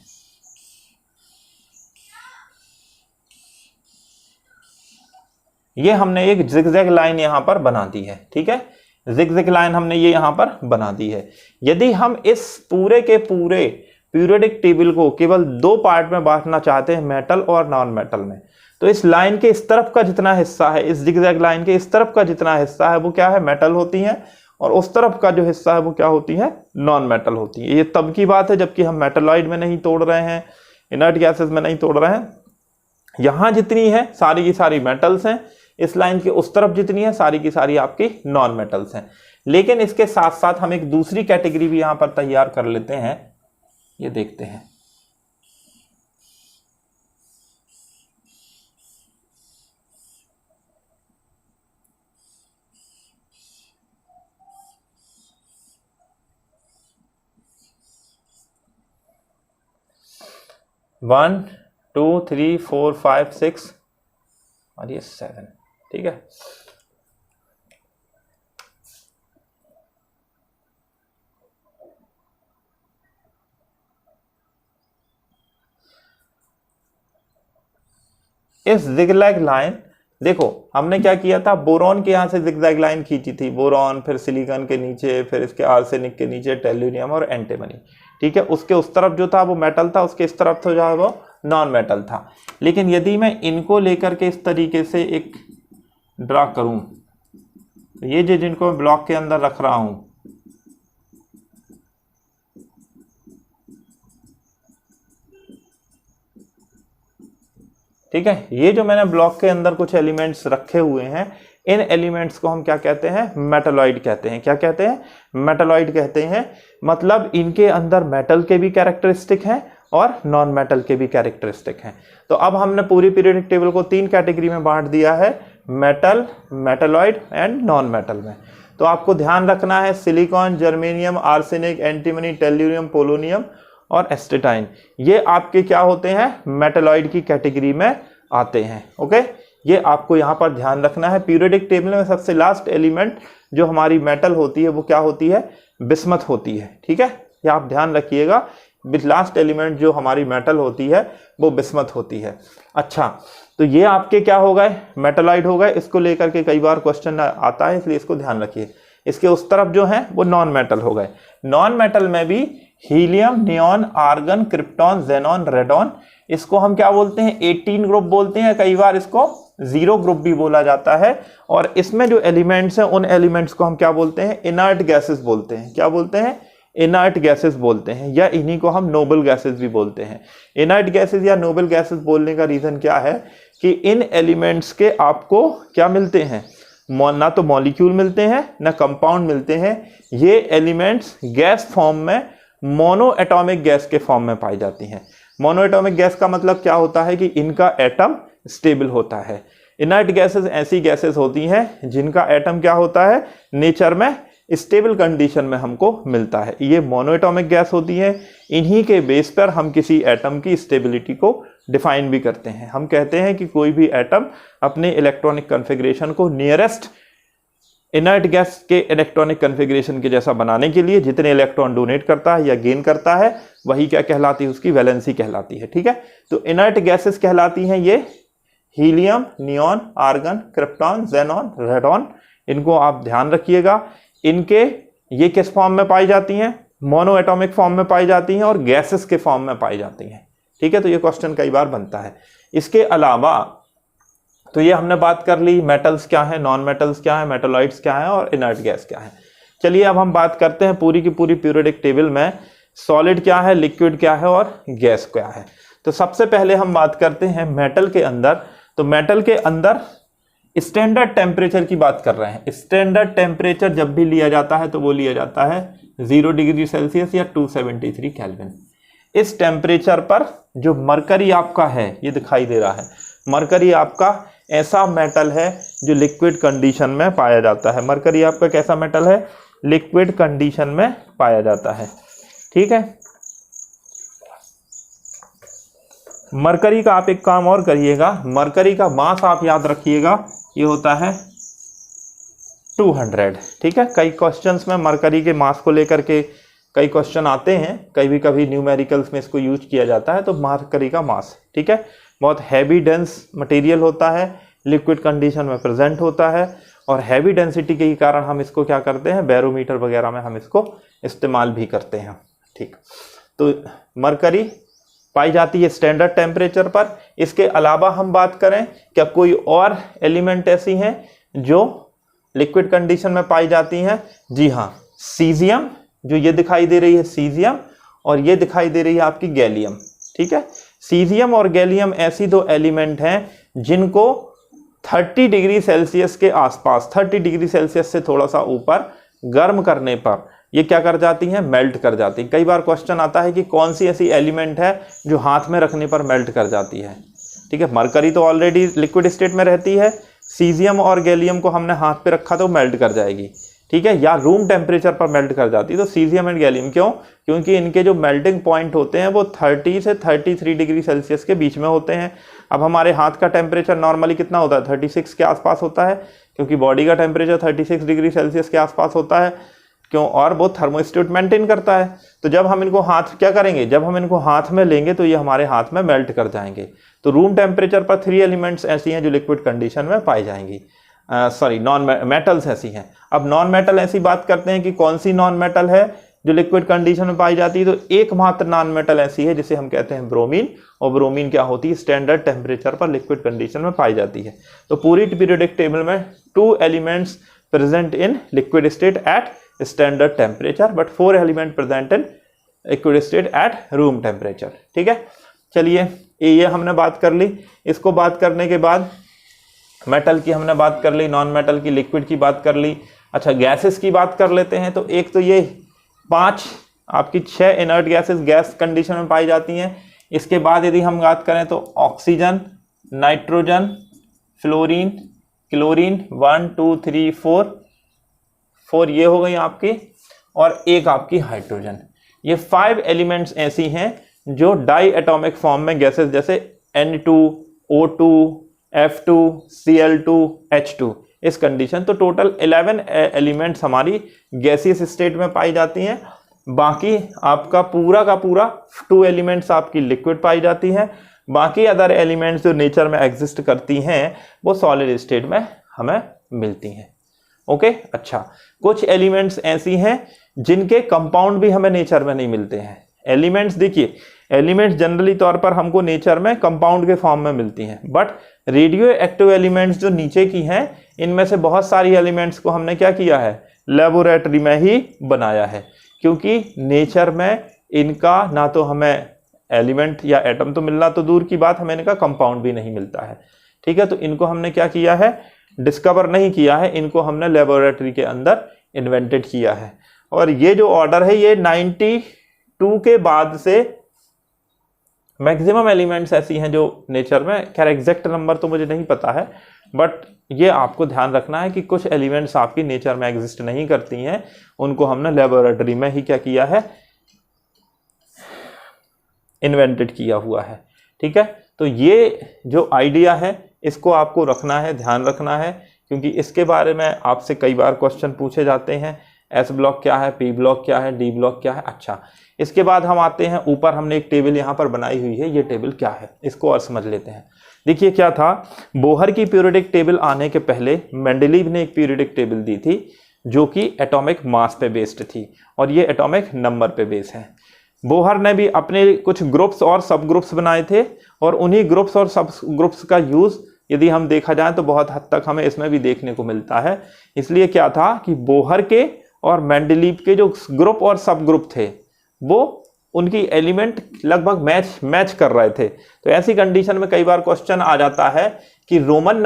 ये हमने एक जिगजैग लाइन यहां पर बना दी है, ठीक है, जिगजैग लाइन हमने ये यहां पर बना दी है। यदि हम इस पूरे के पूरे पीरियोडिक टेबल को केवल दो पार्ट में बांटना चाहते हैं, मेटल और नॉन मेटल में, तो इस लाइन के इस तरफ का जितना हिस्सा है, इस जिगजैग लाइन के इस तरफ का जितना हिस्सा है वो क्या है, मेटल होती है, और उस तरफ का जो हिस्सा है वो क्या होती है, नॉन मेटल होती है। ये तब की बात है जबकि हम मेटालॉइड में नहीं तोड़ रहे हैं, इनर्ट गैसेस में नहीं तोड़ रहे हैं। यहां जितनी है सारी की सारी मेटल्स हैं, इस लाइन के उस तरफ जितनी है सारी की सारी आपकी नॉन मेटल्स हैं। लेकिन इसके साथ साथ हम एक दूसरी कैटेगरी भी यहां पर तैयार कर लेते हैं, ये देखते हैं। One, two, three, four, five, six और ये 7, ठीक है। इस जिगजैग लाइन, देखो हमने क्या किया था, बोरॉन के यहां से जिगजैग लाइन खींची थी, बोरॉन, फिर सिलिकॉन के नीचे, फिर इसके आर्सेनिक के नीचे टेल्यूरियम और एंटीमनी, ठीक है। उसके उस तरफ जो था वो मेटल था, उसके इस तरफ तो जो है वो नॉन मेटल था। लेकिन यदि मैं इनको लेकर के इस तरीके से एक ड्रा करूं, ये जो जिनको मैं ब्लॉक के अंदर रख रहा हूं, ठीक है, ये जो मैंने ब्लॉक के अंदर कुछ एलिमेंट्स रखे हुए हैं, इन एलिमेंट्स को हम क्या कहते हैं, मेटालॉइड कहते हैं। क्या कहते हैं, मेटालॉइड कहते हैं। मतलब इनके अंदर मेटल के भी कैरेक्टरिस्टिक हैं और नॉन मेटल के भी कैरेक्टरिस्टिक हैं। तो अब हमने पूरी पीरियोडिक टेबल को 3 कैटेगरी में बांट दिया है, metal, metalloid and non metal में। तो आपको ध्यान रखना है, silicon, germanium, arsenic, antimony, tellurium, polonium और एस्टेटाइन, ये आपके क्या होते हैं, मेटालॉइड की कैटेगरी में आते हैं। ओके, ये आपको यहाँ पर ध्यान रखना है। पीरियोडिक टेबल में सबसे लास्ट एलिमेंट जो हमारी मेटल होती है वो क्या होती है, बिस्मथ होती है, ठीक है, ये आप ध्यान रखिएगा। लास्ट एलिमेंट जो हमारी मेटल होती है वो बिस्मथ होती है। अच्छा, तो ये आपके क्या हो गए, मेटालॉइड हो गए। इसको लेकर के कई बार क्वेश्चन आता है, इसलिए इसको ध्यान रखिए। इसके उस तरफ जो है वो नॉन मेटल हो गए। नॉन मेटल में भी helium, neon, argon, krypton, xenon, radon, इसको हम क्या बोलते हैं, 18 ग्रुप बोलते हैं, कई बार इसको 0 ग्रुप भी बोला जाता है। और इसमें जो एलिमेंट्स हैं उन एलिमेंट्स को हम क्या बोलते हैं, इनर्ट गैसेस बोलते हैं। क्या बोलते हैं, इनर्ट गैसेस बोलते हैं, या इन्हीं को हम नोबल गैसेस भी बोलते हैं। इनर्ट गैसेस या नोबल गैसेस बोलने का रीजन क्या है कि इन एलिमेंट्स के आपको क्या मिलते हैं, ना तो मॉलिक्यूल मिलते हैं ना कंपाउंड मिलते हैं। ये एलिमेंट्स गैस फॉर्म में, मोनो एटॉमिक गैस के फॉर्म में पाई जाती हैं। मोनो एटॉमिक गैस का मतलब क्या होता है कि इनका एटम स्टेबल होता है। इनर्ट गैसेस ऐसी गैसेस होती हैं जिनका एटम क्या होता है, नेचर में स्टेबल कंडीशन में हमको मिलता है। ये मोनो एटॉमिक गैस होती है। इन्हीं के बेस पर हम किसी एटम की स्टेबिलिटी को डिफाइन भी करते हैं। हम कहते हैं कि कोई भी एटम अपने इलेक्ट्रॉनिक कॉन्फ़िगरेशन को नियरेस्ट इनर्ट गैस के इलेक्ट्रॉनिक कॉन्फ़िगरेशन के जैसा बनाने के लिए जितने इलेक्ट्रॉन डोनेट करता है या गेन करता है, वही क्या कहलाती है, उसकी वैलेंसी कहलाती है। ठीक है, तो इनर्ट गैसेस कहलाती हैं ये helium, neon, argon, krypton, xenon, radon. इनको आप ध्यान रखिएगा। इनके ये किस फॉर्म में पाई जाती हैं, मोनो एटॉमिक फॉर्म में पाई जाती हैं और गैसेस के फॉर्म में पाई जाती हैं। ठीक है, तो ये क्वेश्चन कई बार बनता है। इसके अलावा तो ये हमने बात कर ली, मेटल्स क्या है, नॉन मेटल्स क्या है, मेटालॉइड्स क्या है और इनर्ट गैस क्या है। चलिए अब हम बात करते हैं पूरी की पूरी पीरियोडिक टेबल में सॉलिड क्या है, लिक्विड क्या है और गैस क्या है। तो सबसे पहले हम बात करते हैं मेटल के अंदर। तो मेटल के अंदर स्टैंडर्ड टेम्परेचर की बात कर रहे हैं। स्टैंडर्ड टेम्परेचर जब भी लिया जाता है तो वो लिया जाता है 0 डिग्री सेल्सियस या 273 केल्विन। इस टेम्परेचर पर जो मरकरी आपका है, ये दिखाई दे रहा है, मरकरी आपका ऐसा मेटल है जो लिक्विड कंडीशन में पाया जाता है। मरकरी आपका कैसा मेटल है? लिक्विड कंडीशन में पाया जाता है। ठीक है, मरकरी का आप एक काम और करिएगा, मरकरी का मास आप याद रखिएगा, ये होता है 200। ठीक है, कई क्वेश्चंस में मरकरी के मास को लेकर के कई क्वेश्चन आते हैं, कभी न्यूमेरिकल्स में इसको यूज किया जाता है। तो मरकरी का मास, ठीक है, बहुत हैवी डेंस मटेरियल होता है, लिक्विड कंडीशन में प्रेजेंट होता है, और हैवी डेंसिटी के कारण हम इसको क्या करते हैं, बैरोमीटर वगैरह में हम इसको इस्तेमाल भी करते हैं। ठीक, तो मरकरी पाई जाती है स्टैंडर्ड टेम्परेचर पर। इसके अलावा हम बात करें, क्या कोई और एलिमेंट ऐसी हैं जो लिक्विड कंडीशन में पाई जाती हैं? जी हाँ, सीजियम, जो ये दिखाई दे रही है सीजियम, और ये दिखाई दे रही है आपकी गैलियम। ठीक है, सीजियम और गैलियम ऐसी दो एलिमेंट हैं जिनको 30 डिग्री सेल्सियस के आसपास, 30 डिग्री सेल्सियस से थोड़ा सा ऊपर गर्म करने पर ये क्या कर जाती हैं, मेल्ट कर जाती हैं। कई बार क्वेश्चन आता है कि कौन सी ऐसी एलिमेंट है जो हाथ में रखने पर मेल्ट कर जाती है। ठीक है, मरकरी तो ऑलरेडी लिक्विड स्टेट में रहती है, सीजियम और गैलियम को हमने हाथ पे रखा तो मेल्ट कर जाएगी। ठीक है, या रूम टेम्परेचर पर मेल्ट कर जाती है। तो सीजियम एंड गैलियम क्यों? क्योंकि इनके जो मेल्टिंग पॉइंट होते हैं वो 30 से 33 डिग्री सेल्सियस के बीच में होते हैं। अब हमारे हाथ का टेम्परेचर नॉर्मली कितना होता है, 36 के आसपास होता है, क्योंकि बॉडी का टेम्परेचर 36 डिग्री सेल्सियस के आसपास होता है। क्यों? और वो थर्मोस्टेट मेंटेन करता है। तो जब हम इनको हाथ क्या करेंगे, जब हम इनको हाथ में लेंगे तो ये हमारे हाथ में मेल्ट कर जाएंगे। तो रूम टेम्परेचर पर 3 एलिमेंट्स ऐसी हैं जो लिक्विड कंडीशन में पाई जाएंगी, नॉन मेटल्स ऐसी हैं। अब नॉन मेटल ऐसी बात करते हैं कि कौन सी नॉन मेटल है जो लिक्विड कंडीशन में पाई जाती है। तो एकमात्र नॉन मेटल ऐसी है जिसे हम कहते हैं ब्रोमीन, और ब्रोमीन क्या होती है, स्टैंडर्ड टेम्परेचर पर लिक्विड कंडीशन में पाई जाती है। तो पूरी पीरियोडिक टेबल में 2 elements present in liquid state at standard temperature, but 4 element present in liquid state at room temperature. ठीक है, चलिए ये हमने बात कर ली। इसको बात करने के बाद मेटल की हमने बात कर ली, नॉन मेटल की, लिक्विड की बात कर ली। अच्छा, गैसेस की बात कर लेते हैं। तो एक तो ये 5 आपकी 6 इनर्ट गैसेस गैस कंडीशन में पाई जाती हैं। इसके बाद यदि हम बात करें तो ऑक्सीजन, नाइट्रोजन, फ्लोरीन, क्लोरीन, 1 2 3 4 ये हो गई आपकी, और एक आपकी हाइड्रोजन। ये 5 एलिमेंट्स ऐसी हैं जो डाई एटॉमिक फॉर्म में गैसेस जैसे N2, O2, F2, Cl2, H2 इस कंडीशन। तो टोटल 11 एलिमेंट्स हमारी गैसियस स्टेट में पाई जाती हैं। बाकी आपका पूरा का पूरा 2 एलिमेंट्स आपकी लिक्विड पाई जाती हैं। बाकी अदर एलिमेंट्स जो नेचर में एग्जिस्ट करती हैं वो सॉलिड स्टेट में हमें मिलती हैं। ओके, अच्छा, कुछ एलिमेंट्स ऐसी हैं जिनके कंपाउंड भी हमें नेचर में नहीं मिलते हैं। एलिमेंट्स देखिए, एलिमेंट्स जनरली तौर पर हमको नेचर में कंपाउंड के फॉर्म में मिलती हैं, बट रेडियो एक्टिव एलिमेंट्स जो नीचे की हैं, इनमें से बहुत सारी एलिमेंट्स को हमने क्या किया है, लेबोरेटरी में ही बनाया है, क्योंकि नेचर में इनका ना तो हमें एलिमेंट या एटम तो मिलना तो दूर की बात, हमें इनका कंपाउंड भी नहीं मिलता है। ठीक है, तो इनको हमने क्या किया है, डिस्कवर नहीं किया है, इनको हमने लेबोरेटरी के अंदर इन्वेंटेड किया है। और ये जो ऑर्डर है ये 92 के बाद से मैक्सिमम एलिमेंट्स ऐसी हैं जो नेचर में, खैर एग्जैक्ट नंबर तो मुझे नहीं पता है, बट ये आपको ध्यान रखना है कि कुछ एलिमेंट्स आपकी नेचर में एग्जिस्ट नहीं करती हैं, उनको हमने लेबोरेटरी में ही क्या किया है, इन्वेंटेड किया हुआ है। ठीक है, तो ये जो आइडिया है इसको आपको रखना है, ध्यान रखना है, क्योंकि इसके बारे में आपसे कई बार क्वेश्चन पूछे जाते हैं। एस ब्लॉक क्या है, पी ब्लॉक क्या है, डी ब्लॉक क्या है। अच्छा, इसके बाद हम आते हैं ऊपर, हमने एक टेबल यहाँ पर बनाई हुई है, ये टेबल क्या है इसको और समझ लेते हैं। देखिए क्या था, बोहर की पीरियोडिक टेबल आने के पहले मेंडलीव ने एक पीरियोडिक टेबल दी थी जो कि एटॉमिक मास पे बेस्ड थी, और ये एटॉमिक नंबर पे बेस है। बोहर ने भी अपने कुछ ग्रुप्स और सब ग्रुप्स बनाए थे, और उन्हीं ग्रुप्स और सब ग्रुप्स का यूज यदि हम देखा जाए तो बहुत हद तक हमें इसमें भी देखने को मिलता है। इसलिए क्या था कि बोहर के और मेंडलीव के जो ग्रुप और सब ग्रुप थे वो उनकी एलिमेंट लगभग मैच कर रहे थे। तो ऐसी कंडीशन में कई बार क्वेश्चन आ जाता है कि रोमन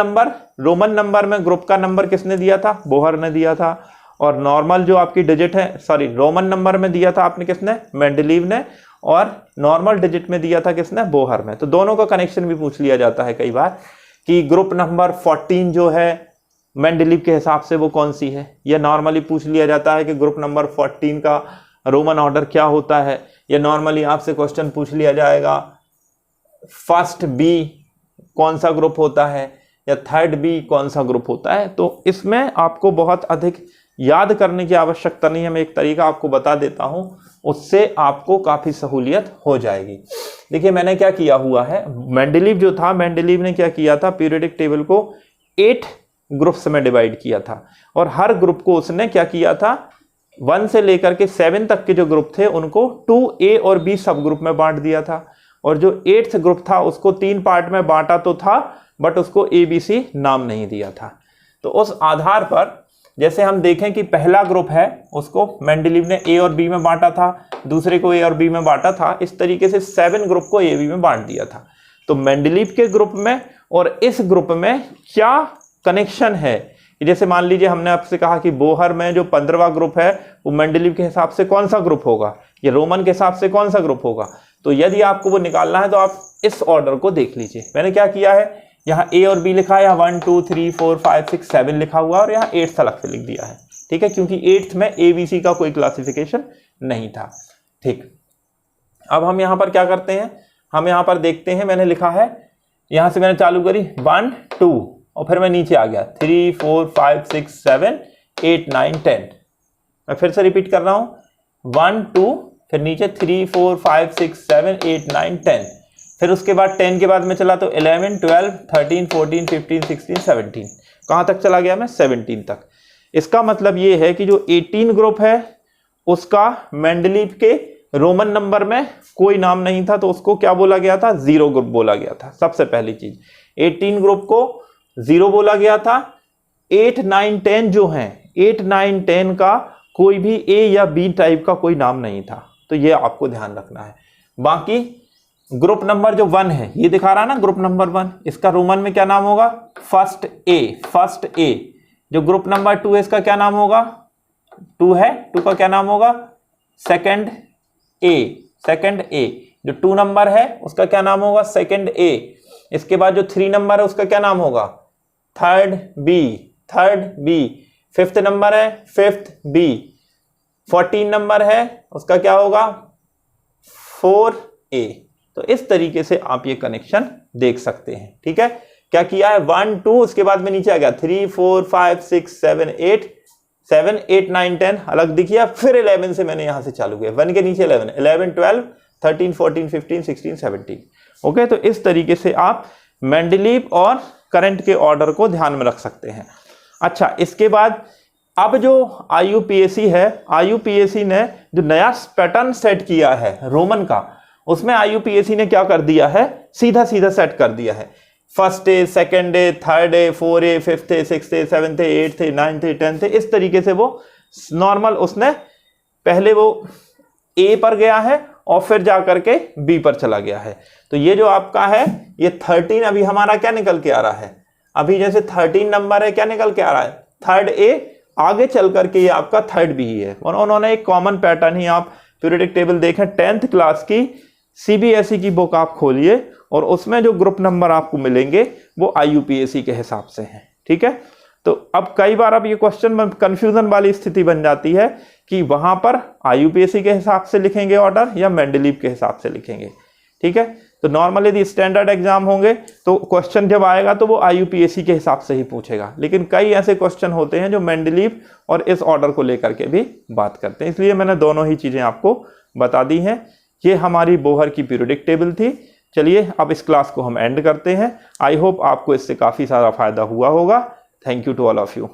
नंबर में ग्रुप का नंबर किसने दिया था, बोहर ने दिया था, और नॉर्मल जो आपकी डिजिट है, सॉरी रोमन नंबर में दिया था आपने किसने, मेंडलीव ने, और नॉर्मल डिजिट में दिया था किसने, बोहर में। तो दोनों का कनेक्शन भी पूछ लिया जाता है कई बार कि ग्रुप नंबर 14 जो है मेंडलीव के हिसाब से वो कौन सी है, या नॉर्मली पूछ लिया जाता है कि ग्रुप नंबर 14 का रोमन ऑर्डर क्या होता है, या नॉर्मली आपसे क्वेश्चन पूछ लिया जाएगा फर्स्ट बी कौन सा ग्रुप होता है या थर्ड बी कौन सा ग्रुप होता है। तो इसमें आपको बहुत अधिक याद करने की आवश्यकता नहीं है, मैं एक तरीका आपको बता देता हूं, उससे आपको काफी सहूलियत हो जाएगी। देखिए मैंने क्या किया हुआ है, मेंडलीव जो था, मेंडलीव ने क्या किया था, पीरियोडिक टेबल को 8 ग्रुप्स में डिवाइड किया था और हर ग्रुप को उसने क्या किया था, 1 से लेकर के 7 तक के जो ग्रुप थे उनको 2A और B सब ग्रुप में बांट दिया था, और जो 8th ग्रुप था उसको 3 पार्ट में बांटा तो था बट उसको ABC नाम नहीं दिया था। तो उस आधार पर जैसे हम देखें कि पहला ग्रुप है उसको मेंडलीव ने A और B में बांटा था, दूसरे को A और B में बांटा था, इस तरीके से 7 ग्रुप को A B में बांट दिया था। तो मेंडलीव के ग्रुप में और इस ग्रुप में क्या कनेक्शन है, जैसे मान लीजिए हमने आपसे कहा कि बोहर में जो 15वां ग्रुप है वो मेंडलीव के हिसाब से कौन सा ग्रुप होगा, या रोमन के हिसाब से कौन सा ग्रुप होगा। तो यदि आपको वो निकालना है तो आप इस ऑर्डर को देख लीजिए। मैंने क्या किया है, यहाँ A और B लिखा है, यहाँ 1 2 3 4 5 6 7 लिखा हुआ और यहाँ 8th अलग से लिख दिया है, ठीक है, क्योंकि 8th में ABC का कोई क्लासिफिकेशन नहीं था। ठीक, अब हम यहाँ पर क्या करते हैं, हम यहाँ पर देखते हैं, मैंने लिखा है, यहाँ से मैंने चालू करी 1 2 और फिर मैं नीचे आ गया 3 4 5 6 7 8 9 10। मैं फिर से रिपीट कर रहा हूँ 1 2 फिर नीचे 3 4 5 6 7 8 9 10, फिर उसके बाद 10 के बाद में चला तो 11 12 13 14 15 16 17, कहाँ तक चला गया मैं, 17 तक। इसका मतलब ये है कि जो 18 ग्रुप है उसका मेंडलीव के रोमन नंबर में कोई नाम नहीं था, तो उसको क्या बोला गया था, 0 ग्रुप बोला गया था। सबसे पहली चीज 18 ग्रुप को 0 बोला गया था। 8 9 10 जो हैं, 8 9 10 का कोई भी A या B टाइप का कोई नाम नहीं था, तो ये आपको ध्यान रखना है। बाकी ग्रुप नंबर जो 1 है, ये दिखा रहा ना ग्रुप नंबर 1, इसका रोमन में क्या नाम होगा, फर्स्ट A। जो ग्रुप नंबर 2 है इसका क्या नाम होगा, 2 है, 2 का क्या नाम होगा, सेकंड A। जो 2 नंबर है उसका क्या नाम होगा, सेकंड A। इसके बाद जो 3 नंबर है उसका क्या नाम होगा, थर्ड B। 5th नंबर है, 5th B। 14 नंबर है उसका क्या होगा, 4A। तो इस तरीके से आप ये कनेक्शन देख सकते हैं, ठीक है। क्या किया है, 1 2, उसके बाद में नीचे आ गया 3 4 5 6 7 8 9 10 अलग दिखिए, फिर 11 से मैंने यहां से चालू किया, 1 के नीचे 11 12 13 14 15 16 17। ओके, तो इस तरीके से आप मेंडलीव और करंट के ऑर्डर को ध्यान में रख सकते हैं। अच्छा, इसके बाद अब जो IUPAC है, IUPAC ने जो नया पैटर्न सेट किया है रोमन का, उसमें IUPAC ने क्या कर दिया है, सीधा सेट कर दिया है। First A, second A, third A, 4A, 5th A, 6th A, 7th A, 8th A, 9th A, 10th A, इस तरीके से वो नॉर्मल उसने पहले वो A पर गया है और फिर जा करके B पर चला गया है। तो ये जो आपका है ये 13 अभी हमारा क्या निकल के आ रहा है, अभी जैसे 13 नंबर है क्या निकल के आ रहा है, थर्ड A, आगे चल करके ये आपका थर्ड B ही है। और उन्होंने एक कॉमन पैटर्न ही, आप पीरियोडिक टेबल देखें 10th क्लास की CBSE की बुक आप खोलिए और उसमें जो ग्रुप नंबर आपको मिलेंगे वो IUPAC के हिसाब से हैं, ठीक है। तो अब कई बार अब ये क्वेश्चन में कंफ्यूजन वाली स्थिति बन जाती है कि वहां पर IUPAC के हिसाब से लिखेंगे ऑर्डर या मेंडलीव के हिसाब से लिखेंगे, ठीक है। तो नॉर्मली यदि स्टैंडर्ड एग्जाम होंगे तो क्वेश्चन जब आएगा तो वो IUPAC के हिसाब से ही पूछेगा, लेकिन कई ऐसे क्वेश्चन होते हैं जो मेंडलीव और इस ऑर्डर को लेकर के भी बात करते हैं, इसलिए मैंने दोनों ही चीजें आपको बता दी हैं। ये हमारी बोहर की पीरियोडिक टेबल थी। चलिए अब इस क्लास को हम एंड करते हैं। आई होप आपको इससे काफ़ी सारा फायदा हुआ होगा। Thank you to all of you.